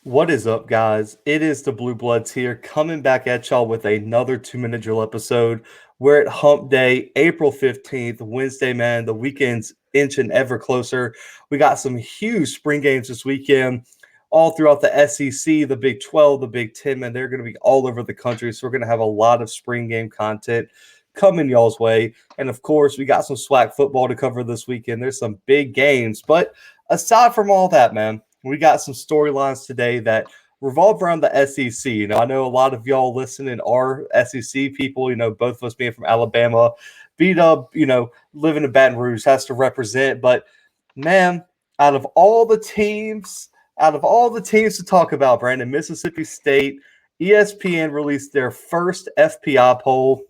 What is up, guys? It is the Bluebloods here, coming back at y'all with another 2 Minute Drill episode. We're at Hump Day, April 15th, Wednesday, man. The weekend's inching ever closer. We got some huge spring games this weekend, all throughout the SEC, the Big 12, the Big 10, man. They're going to be all over the country, so we're going to have a lot of spring game content coming y'all's way. And of course, we got some SWAC football to cover this weekend. There's some big games, but aside from all that, man, we got some storylines today that revolve around the SEC. I know a lot of y'all listening are SEC people. Both of us being from Alabama, B-Dub, living in Baton Rouge, has to represent. But man, out of all the teams to talk about, Brandon, Mississippi State, ESPN released their first FPI poll,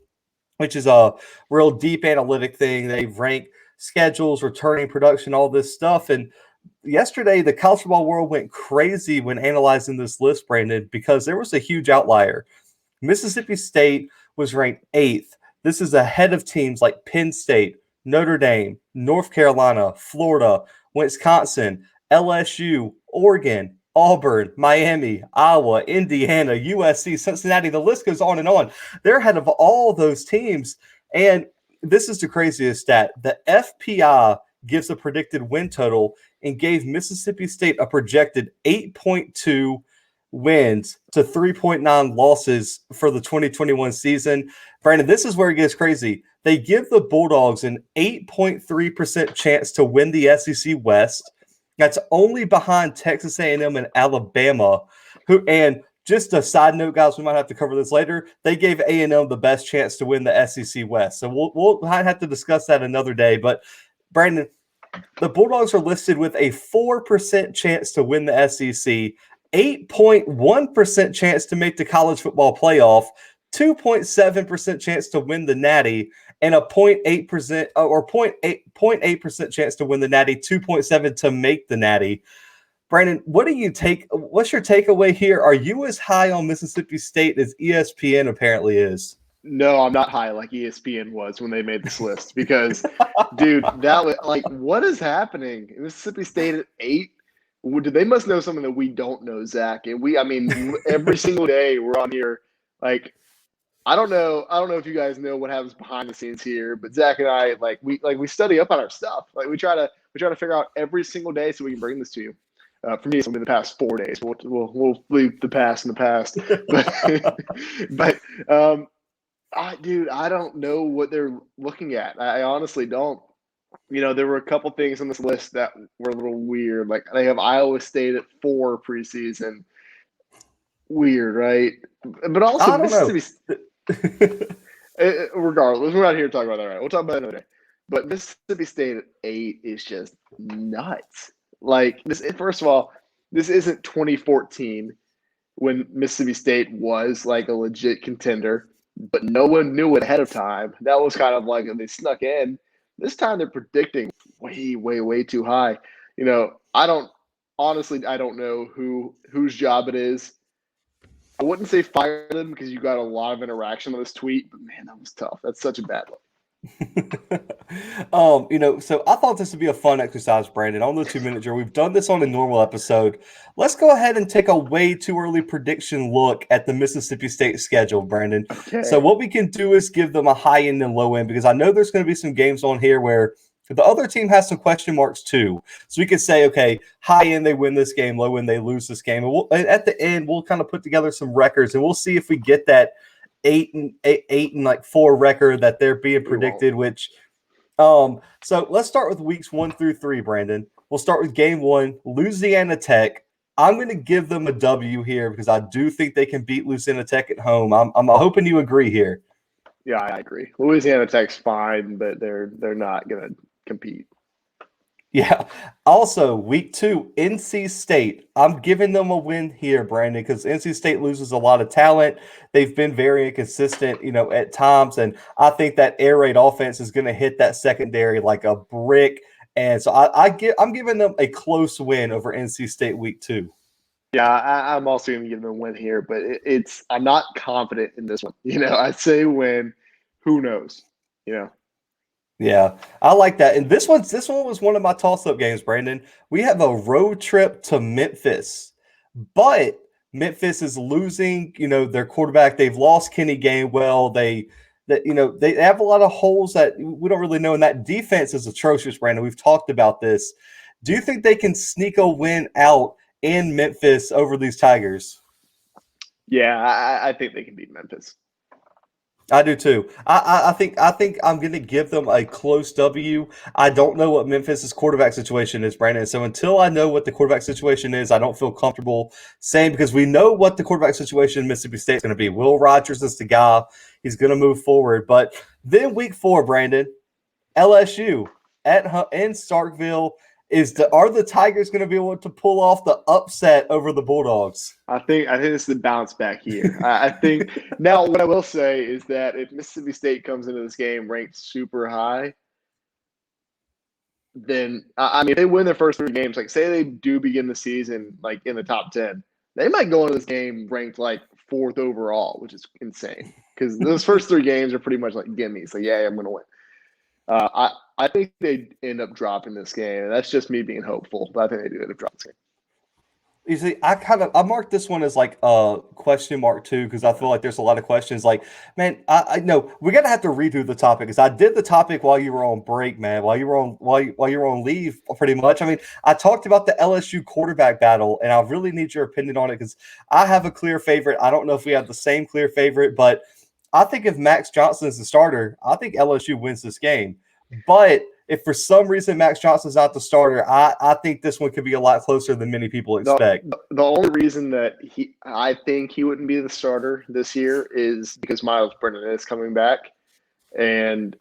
which is a real deep analytic thing. They rank schedules, returning production, all this stuff. And yesterday, the college football world went crazy when analyzing this list, Brandon, because there was a huge outlier. Mississippi State was ranked 8th. This is ahead of teams like Penn State, Notre Dame, North Carolina, Florida, Wisconsin, LSU, Oregon, Auburn, Miami, Iowa, Indiana, USC, Cincinnati. The list goes on and on. They're ahead of all those teams. And this is the craziest stat. The FPI gives a predicted win total and gave Mississippi State a projected 8.2 wins to 3.9 losses for the 2021 season. Brandon, this is where it gets crazy. They give the Bulldogs an 8.3% chance to win the SEC West. That's only behind Texas A&M and Alabama, and just a side note, guys, we might have to cover this later. They gave A&M the best chance to win the SEC West. So we'll have to discuss that another day. But Brandon, the Bulldogs are listed with a 4% chance to win the SEC, 8.1% chance to make the college football playoff, 2.7% chance to win the Natty, and a 0.8% or 0.8% chance to win the Natty, 2.7 to make the Natty. Brandon, what's your takeaway here? Are you as high on Mississippi State as ESPN apparently is? No, I'm not high like ESPN was when they made this list because, dude, that was like, what is happening? Mississippi State at 8? They must know something that we don't know, Zach. And every single day we're on here. Like, I don't know if you guys know what happens behind the scenes here, but Zach and I, we study up on our stuff. Like, we try to figure out every single day so we can bring this to you. For me, it's only the past 4 days. We'll leave the past in the past. but I don't know what they're looking at. I honestly don't. There were a couple things on this list that were a little weird. Like, they have Iowa State at 4 preseason. Weird, right? But also I don't Mississippi. Regardless, we're not here to talk about that, right? We'll talk about that another day. But Mississippi State at 8 is just nuts. Like, first of all, this isn't 2014 when Mississippi State was like a legit contender, but no one knew it ahead of time. That was kind of like they snuck in. This time they're predicting way, way, way too high. I don't know whose job it is. I wouldn't say fire them because you got a lot of interaction on this tweet, but man, that was tough. That's such a bad look. So I thought this would be a fun exercise, Brandon, on the 2 Minute Drill. We've done this on a normal episode. Let's go ahead and take a way too early prediction look at the Mississippi State schedule, Brandon. Okay. So what we can do is give them a high end and low end, because I know there's going to be some games on here where the other team has some question marks too. So we could say, okay, high end, they win this game, low end, they lose this game. And at the end, we'll kind of put together some records, and we'll see if we get that 8-4 record that they're being predicted, which so let's start with weeks 1 through 3, Brandon. We'll start with game 1, Louisiana Tech. I'm going to give them a W here because I do think they can beat Louisiana Tech at home. I'm hoping you agree here. Yeah, I agree. Louisiana Tech's fine, but they're not going to compete. Yeah. Also, week 2, NC State. I'm giving them a win here, Brandon, because NC State loses a lot of talent. They've been very inconsistent, at times, and I think that air raid offense is going to hit that secondary like a brick. And so I'm giving them a close win over NC State week 2. Yeah, I'm also going to give them a win here, but I'm not confident in this one. I'd say win. Who knows? Yeah, I like that. And this one was one of my toss-up games, Brandon. We have a road trip to Memphis. But Memphis is losing, their quarterback. They've lost Kenny Gainwell. They have a lot of holes that we don't really know, and that defense is atrocious, Brandon. We've talked about this. Do you think they can sneak a win out in Memphis over these Tigers? Yeah, I think they can beat Memphis. I do too. I think I'm going to give them a close W. I don't know what Memphis's quarterback situation is, Brandon. So until I know what the quarterback situation is, I don't feel comfortable saying, because we know what the quarterback situation in Mississippi State is going to be. Will Rogers is the guy. He's going to move forward. But then week 4, Brandon, LSU in Starkville. Are the Tigers going to be able to pull off the upset over the Bulldogs? I think this is the bounce back year. I think now what I will say is that if Mississippi State comes into this game ranked super high, then if they win their first 3 games, like say they do begin the season like in the top 10, they might go into this game ranked like 4th overall, which is insane because those first 3 games are pretty much like gimmies. Like, yeah, I'm going to win. I think they end up dropping this game. That's just me being hopeful, but I think they do end up dropping this game. You see, I marked this one as like a question mark too, because I feel like there's a lot of questions. Like, man, I know we're gonna have to redo the topic, because I did the topic while you were on break, man. While you were on leave, pretty much. I mean, I talked about the LSU quarterback battle, and I really need your opinion on it because I have a clear favorite. I don't know if we have the same clear favorite, but I think if Max Johnson is the starter, I think LSU wins this game. But if for some reason Max Johnson's not the starter, I think this one could be a lot closer than many people expect. The only reason that I think he wouldn't be the starter this year is because Miles Brennan is coming back, and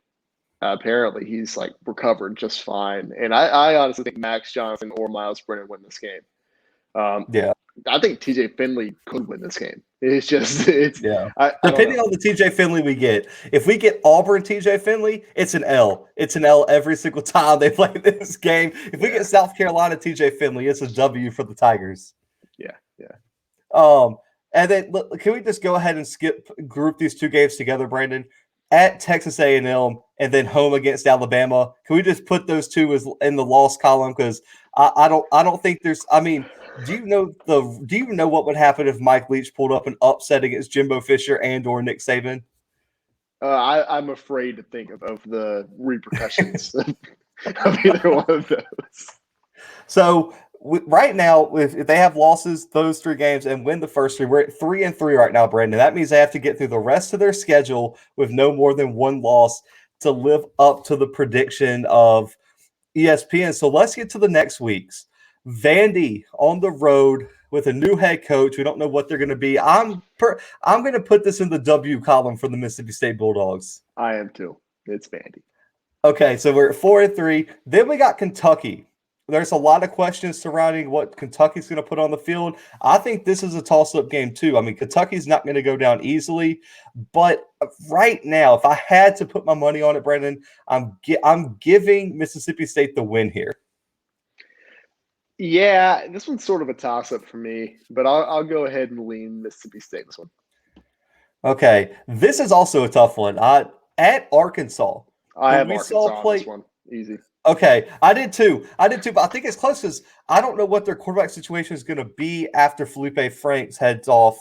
apparently he's like recovered just fine. And I honestly think Max Johnson or Miles Brennan win this game. Yeah. I think TJ Finley could win this game. Yeah. Depending on the TJ Finley we get. If we get Auburn TJ Finley, it's an L. It's an L every single time they play this game. If we get South Carolina TJ Finley, it's a W for the Tigers. Yeah. And then can we just go ahead and group these 2 games together, Brandon? At Texas A&M and then home against Alabama. Can we just put those 2 as in the loss column? Because I don't think there's. I mean, do you know what would happen if Mike Leach pulled up an upset against Jimbo Fisher and or Nick Saban? I'm afraid to think of the repercussions of either one of those. So right now, if they have losses those 3 games and win the first 3, we're at 3-3 right now, Brandon. That means they have to get through the rest of their schedule with no more than 1 loss to live up to the prediction of ESPN. So let's get to the next weeks. Vandy on the road with a new head coach. We don't know what they're going to be. I'm going to put this in the W column for the Mississippi State Bulldogs. I am too. It's Vandy. Okay, so we're at 4-3. Then we got Kentucky. There's a lot of questions surrounding what Kentucky's going to put on the field. I think this is a toss-up game too. I mean, Kentucky's not going to go down easily, but right now, if I had to put my money on it, Brandon, I'm giving Mississippi State the win here. Yeah, this one's sort of a toss-up for me, but I'll go ahead and lean Mississippi State this one. Okay, this is also a tough one. At Arkansas. I have Arkansas on this one. Easy. Okay, I did too, but I think it's close because I don't know what their quarterback situation is going to be after Felipe Franks heads off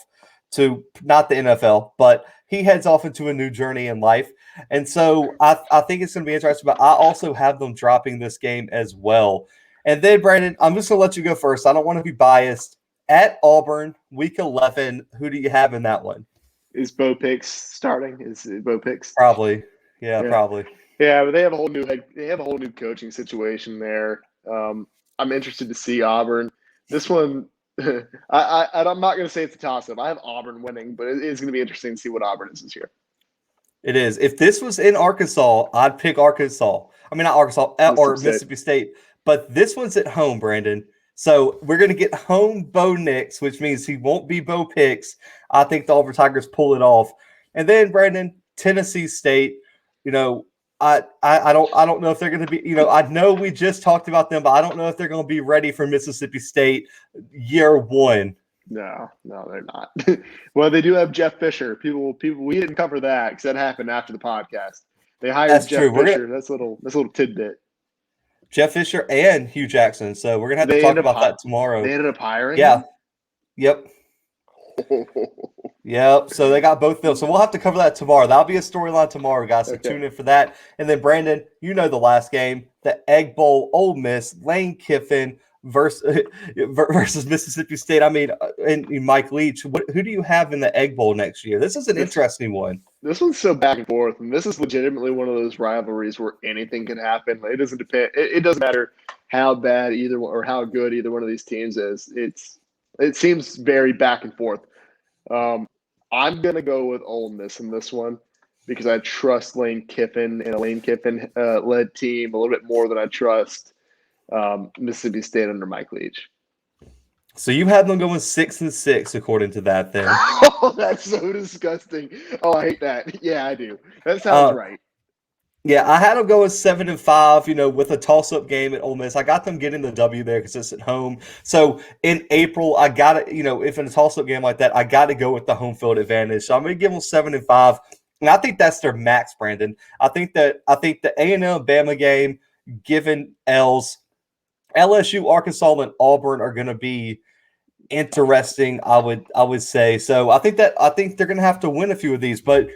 to not the NFL, but he heads off into a new journey in life. And so I think it's going to be interesting, but I also have them dropping this game as well. And then, Brandon, I'm just going to let you go first. I don't want to be biased. At Auburn, week 11, who do you have in that one? Is Bo Picks starting? Is it Bo Picks? Probably. Yeah, probably. Yeah, but they have a whole new coaching situation there. I'm interested to see Auburn. This one, I'm not going to say it's a toss-up. I have Auburn winning, but it is going to be interesting to see what Auburn is this year. It is. If this was in Arkansas, I'd pick Arkansas. I mean, not Arkansas or Mississippi State. But this one's at home, Brandon. So we're going to get home Bo Nix, which means he won't be Bo Picks. I think the Auburn Tigers pull it off. And then, Brandon, Tennessee State, I don't know if they're going to be, I know we just talked about them, but I don't know if they're going to be ready for Mississippi State year 1. No, they're not. Well, they do have Jeff Fisher. People, we didn't cover that because that happened after the podcast. They hired Jeff Fisher. That's a little tidbit. Jeff Fisher and Hugh Jackson. So we're going to have to talk about that tomorrow. They ended up hiring him? Yep. Yep. So they got both of them. So we'll have to cover that tomorrow. That'll be a storyline tomorrow, guys. So Okay. tune in for that. And then Brandon, you know the last game, the Egg Bowl, Ole Miss, Lane Kiffin versus Mississippi State. I mean, and Mike Leach. Who do you have in the Egg Bowl next year? This is an interesting one. This one's so back and forth, and this is legitimately one of those rivalries where anything can happen. It doesn't depend. It doesn't matter how bad either one or how good either one of these teams is. It seems very back and forth. I'm gonna go with Ole Miss in this one because I trust Lane Kiffin and a Lane Kiffin led team a little bit more than I trust Mississippi State under Mike Leach. So you have them going 6-6 according to that. Then oh, that's so disgusting. Oh, I hate that. Yeah, I do. That sounds right. Yeah, I had them going 7-5. You know, with a toss-up game at Ole Miss, I got them getting the W there because it's at home. So in April, I got to, if in a toss-up game like that, I got to go with the home field advantage. So I'm going to give them 7-5, and I think that's their max, Brandon. I think the A&M Bama game, given L's, LSU, Arkansas, and Auburn are going to be interesting. I would say so. I think they're going to have to win a few of these, but.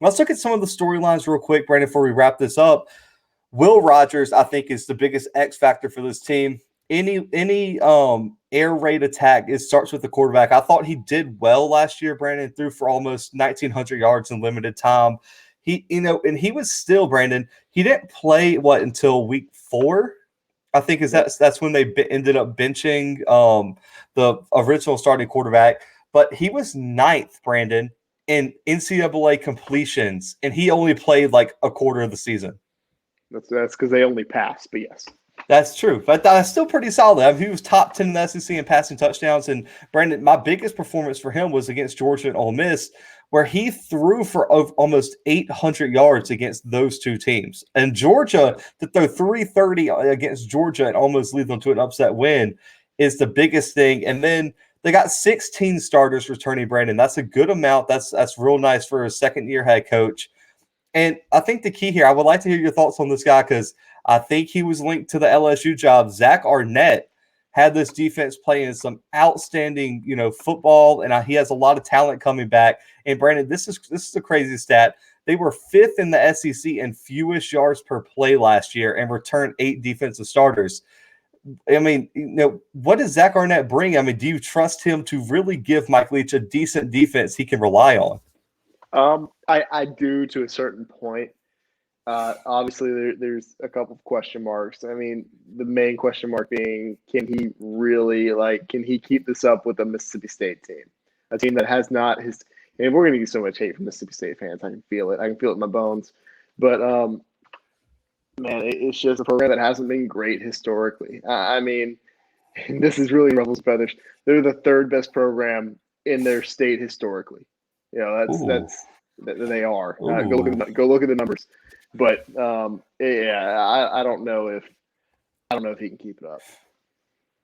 Let's look at some of the storylines real quick, Brandon, before we wrap this up. Will Rogers, I think, is the biggest X factor for this team. Any air raid attack, it starts with the quarterback. I thought he did well last year, Brandon, threw for almost 1,900 yards in limited time. And he was still, Brandon, he didn't play, until week 4? I think that's when they ended up benching the original starting quarterback. But he was 9th, Brandon, in NCAA completions, and he only played like a quarter of the season. That's because they only passed, but yes. That's true, but that's still pretty solid. I mean, he was top 10 in the SEC in passing touchdowns, and Brandon, my biggest performance for him was against Georgia and Ole Miss, where he threw for almost 800 yards against those two teams. And Georgia, to throw 330 against Georgia and almost lead them to an upset win is the biggest thing. And then they got 16 starters returning, Brandon. That's a good amount. That's real nice for a second-year head coach. And I think the key here, I would like to hear your thoughts on this guy because I think he was linked to the LSU job. Zach Arnett had this defense playing some outstanding, football, and he has a lot of talent coming back. And Brandon, this is a crazy stat. They were 5th in the SEC in fewest yards per play last year and returned 8 defensive starters. I mean, what does Zach Arnett bring? I mean, do you trust him to really give Mike Leach a decent defense he can rely on? I do to a certain point. Obviously, there's a couple of question marks. I mean, the main question mark being, can he really, can he keep this up with a Mississippi State team? A team that has not and we're going to get so much hate from Mississippi State fans. I can feel it. I can feel it in my bones. But, man, it's just a program that hasn't been great historically. I mean, and this is really ruffles feathers. They're the 3rd best program in their state historically. That's they are. Go look at the numbers. But I don't know if he can keep it up.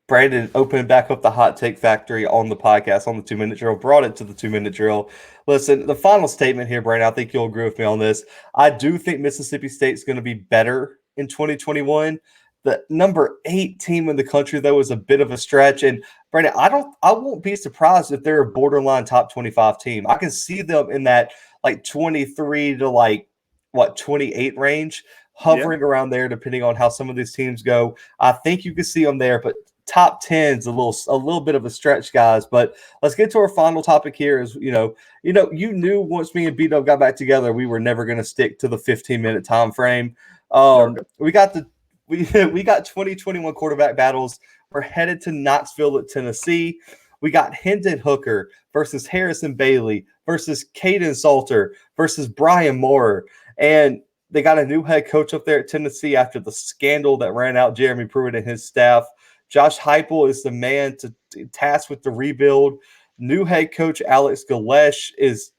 Brandon opened back up the hot take factory on the podcast, on the 2-minute drill, brought it to the 2-minute drill. Listen, the final statement here, Brandon, I think you'll agree with me on this. I do think Mississippi State's going to be better in 2021. The number 8 team in the country, though, is a bit of a stretch. And Brandon, I won't be surprised if they're a borderline top 25 team. I can see them in that 23 to 28 range, hovering around there, depending on how some of these teams go. I think you can see them there, but top 10's a little bit of a stretch, guys. But let's get to our final topic here. Is you knew once me and B-Dub got back together, we were never going to stick to the 15-minute time frame. We got 2021 quarterback battles. We're headed to Knoxville at Tennessee. We got Hendon Hooker versus Harrison Bailey versus Caden Salter versus Brian Moore. And they got a new head coach up there at Tennessee after the scandal that ran out Jeremy Pruitt and his staff. Josh Heupel is the man to task with the rebuild. New head coach Alex Galesh is,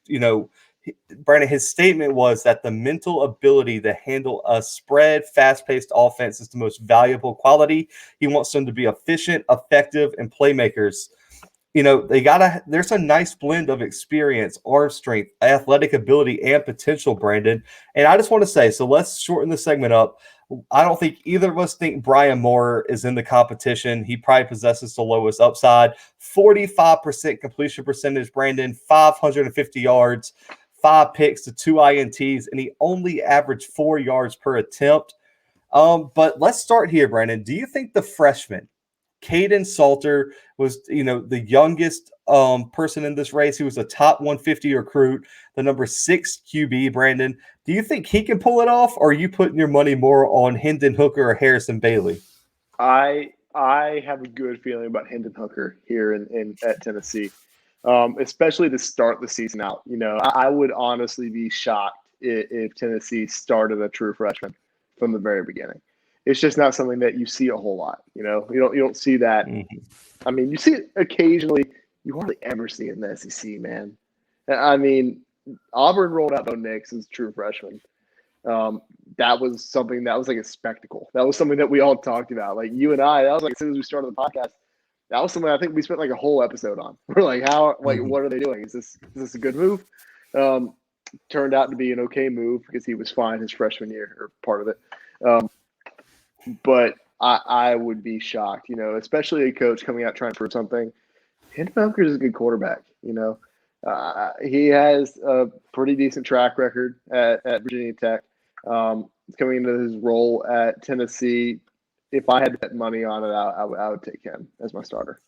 Brandon, his statement was that the mental ability to handle a spread, fast-paced offense is the most valuable quality. He wants them to be efficient, effective, and playmakers. there's a nice blend of experience, arm strength, athletic ability, and potential, Brandon. And I just want to say, so let's shorten the segment up. I don't think either of us think Brian Moore is in the competition. He probably possesses the lowest upside. 45% completion percentage, Brandon, 550 yards, 5 picks to 2 INTs, and he only averaged 4 yards per attempt. But let's start here, Brandon. Do you think the freshman, Caden Salter, was the youngest person in this race? He was a top 150 recruit, the number 6 QB, Brandon. Do you think he can pull it off, or are you putting your money more on Hendon Hooker or Harrison Bailey? I have a good feeling about Hendon Hooker here at Tennessee, especially to start the season out. I would honestly be shocked if Tennessee started a true freshman from the very beginning. It's just not something that you see a whole lot. You don't see that. Mm-hmm. I mean, you see it occasionally. You hardly ever see it in the SEC, man. I mean, Auburn rolled out Bo Nix as a true freshman. That was something that was like a spectacle. That was something that we all talked about. Like you and I, that was like as soon as we started the podcast, that was something I think we spent like a whole episode on. We're like, what are they doing? Is this a good move? Turned out to be an okay move because he was fine his freshman year, or part of it. But I would be shocked, especially a coach coming out trying to prove something. Hendon Hooker is a good quarterback, he has a pretty decent track record at Virginia Tech. Coming into his role at Tennessee, if I had to bet money on it, I would take him as my starter.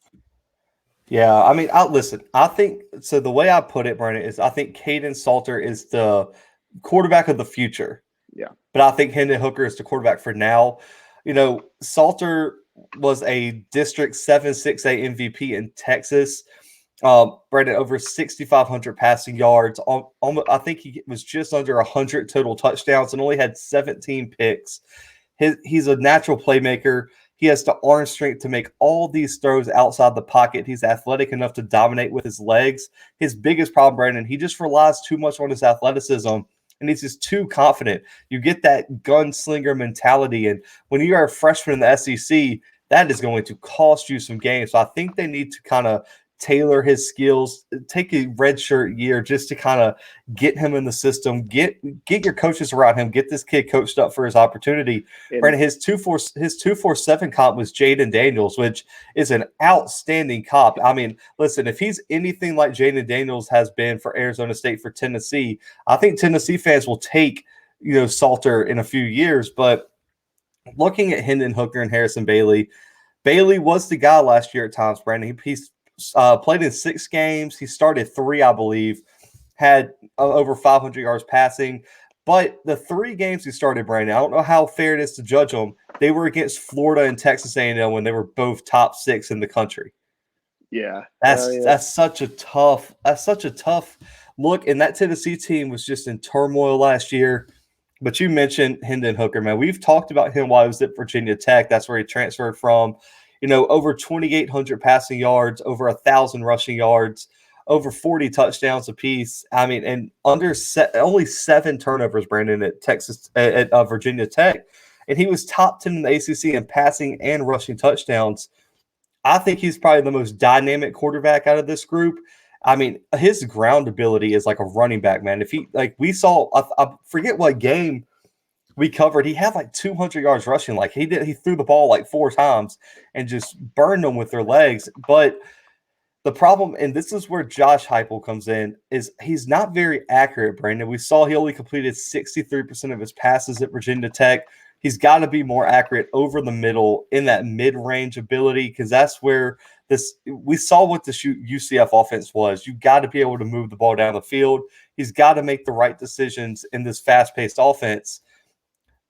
Yeah, I mean, I think so. The way I put it, Brandon, is I think Caden Salter is the quarterback of the future. Yeah. But I think Hendon Hooker is the quarterback for now. Salter was a District 7-6A MVP in Texas. Brandon, over 6,500 passing yards. I think he was just under 100 total touchdowns and only had 17 picks. He's a natural playmaker. He has the arm strength to make all these throws outside the pocket. He's athletic enough to dominate with his legs. His biggest problem, Brandon, he just relies too much on his athleticism. And he's just too confident. You get that gunslinger mentality. And when you are a freshman in the SEC, that is going to cost you some games. So I think they need to kind of tailor his skills, take a redshirt year just to kind of get him in the system, get your coaches around him, get this kid coached up for his opportunity. Brandon, his 247 comp was Jaden Daniels, which is an outstanding comp. I mean, listen, if he's anything like Jaden Daniels has been for Arizona State for Tennessee, I think Tennessee fans will take Salter in a few years. But looking at Hendon Hooker and Harrison Bailey was the guy last year at times, Brandon. He's played in 6 games. He started 3, I believe, had over 500 yards passing. But the 3 games he started, Brandon, I don't know how fair it is to judge them. They were against Florida and Texas A&M when they were both top 6 in the country. Yeah, that's such a tough look. And that Tennessee team was just in turmoil last year. But you mentioned Hendon Hooker, man. We've talked about him while he was at Virginia Tech. That's where he transferred from. Over 2,800 passing yards, over 1,000 rushing yards, over 40 touchdowns apiece. I mean, and only 7 turnovers, Brandon, at Virginia Tech. And he was top 10 in the ACC in passing and rushing touchdowns. I think he's probably the most dynamic quarterback out of this group. I mean, his ground ability is like a running back, man. If he, like we saw, I forget what game we covered, he had like 200 yards rushing. Like he threw the ball like 4 times and just burned them with their legs. But the problem, and this is where Josh Heupel comes in, is he's not very accurate, Brandon. We saw he only completed 63% of his passes at Virginia Tech. He's got to be more accurate over the middle in that mid-range ability, because that's where we saw what the UCF offense was. You got to be able to move the ball down the field. He's got to make the right decisions in this fast-paced offense.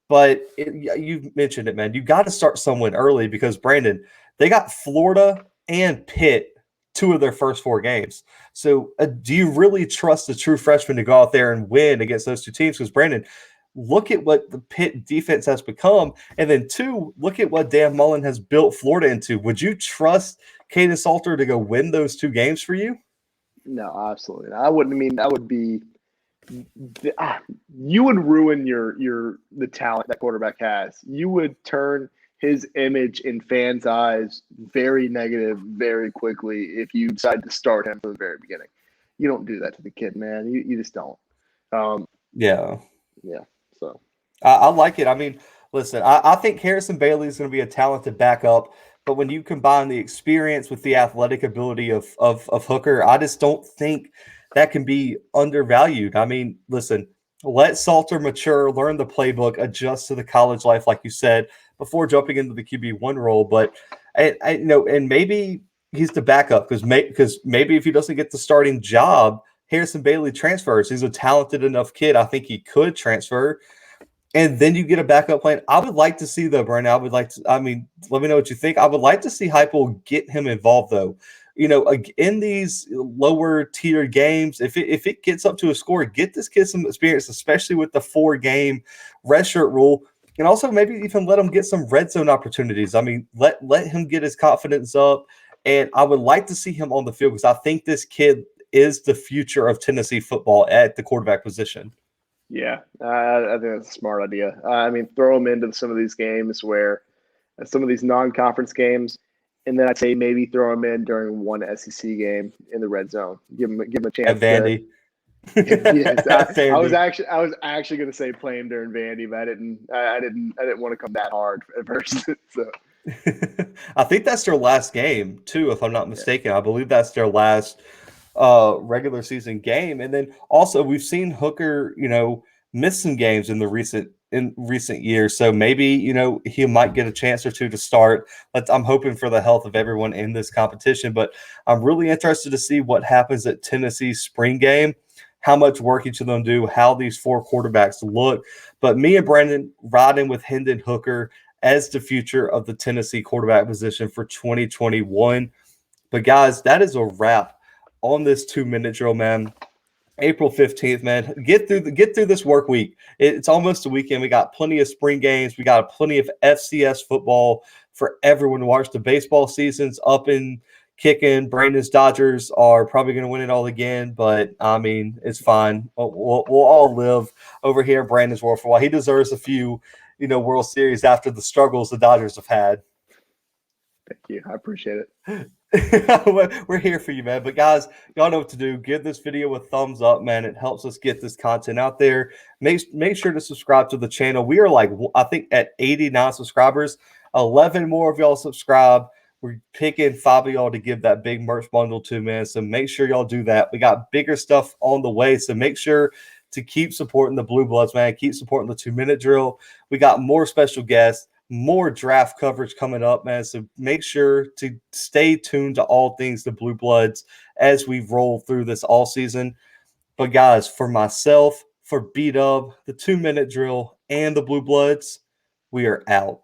But you mentioned it, man. You got to start someone early because, Brandon, they got Florida and Pitt 2 of their first 4 games. So do you really trust the true freshman to go out there and win against those 2 teams? Because, Brandon, look at what the Pitt defense has become. And then 2, look at what Dan Mullen has built Florida into. Would you trust Caden Salter to go win those 2 games for you? No, absolutely not. I wouldn't. I mean, that would be you would ruin the talent that quarterback has. You would turn his image in fans' eyes very negative very quickly if you decide to start him from the very beginning. You don't do that to the kid, man. You just don't. Yeah. Yeah. So I like it. I mean, listen, I think Harrison Bailey is going to be a talented backup, but when you combine the experience with the athletic ability of Hooker, I just don't think that can be undervalued. I mean, listen, let Salter mature, learn the playbook, adjust to the college life, like you said, before jumping into the QB1 role. But and maybe he's the backup because maybe if he doesn't get the starting job, Harrison Bailey transfers. He's a talented enough kid. I think he could transfer and then you get a backup plan. I would like to see though, Brandon. I would like to. I mean, let me know what you think. I would like to see Heupel get him involved though. In these lower tier games, if it gets up to a score, get this kid some experience, especially with the 4-game redshirt rule, and also maybe even let him get some red zone opportunities. I mean, let him get his confidence up, and I would like to see him on the field because I think this kid is the future of Tennessee football at the quarterback position. yeah, I think that's a smart idea. I mean, throw him into some of these games where some of these non-conference games, and then I'd say maybe throw him in during one SEC game in the red zone. Give him a At chance Vandy. yes, I was Vandy. actually going to say play him during Vandy, but I didn't want to come that hard at first. So I think that's their last game too, if I'm not yeah, mistaken. I believe that's their last regular season game. And then also we've seen Hooker, miss some games in recent years. So maybe, he might get a chance or two to start. I'm hoping for the health of everyone in this competition, but I'm really interested to see what happens at Tennessee's spring game, how much work each of them do, how these 4 quarterbacks look. But me and Brandon riding with Hendon Hooker as the future of the Tennessee quarterback position for 2021. But guys, that is a wrap on this 2-minute drill, man. April 15th, man. Get through this work week. It's almost a weekend. We got plenty of spring games. We got plenty of FCS football for everyone to watch. The baseball season's up and kicking. Brandon's Dodgers are probably going to win it all again, but I mean, it's fine. We'll all live over here in Brandon's world for a while. He deserves a few, World Series after the struggles the Dodgers have had. thank you. I appreciate it. We're here for you, man. But guys, y'all know what to do. Give this video a thumbs up, man. It helps us get this content out there. Make sure to subscribe to the channel. We are I think at 89 subscribers. 11 more of y'all subscribe. We're picking 5 of y'all to give that big merch bundle to, man. So make sure y'all do that. We got bigger stuff on the way. So make sure to keep supporting the Bluebloods, man. Keep supporting the 2-minute drill. We got more special guests, more draft coverage coming up, man. So make sure to stay tuned to all things the Bluebloods as we roll through this all season. But guys, for myself, for B-Dub, the 2-minute drill, and the Bluebloods, we are out.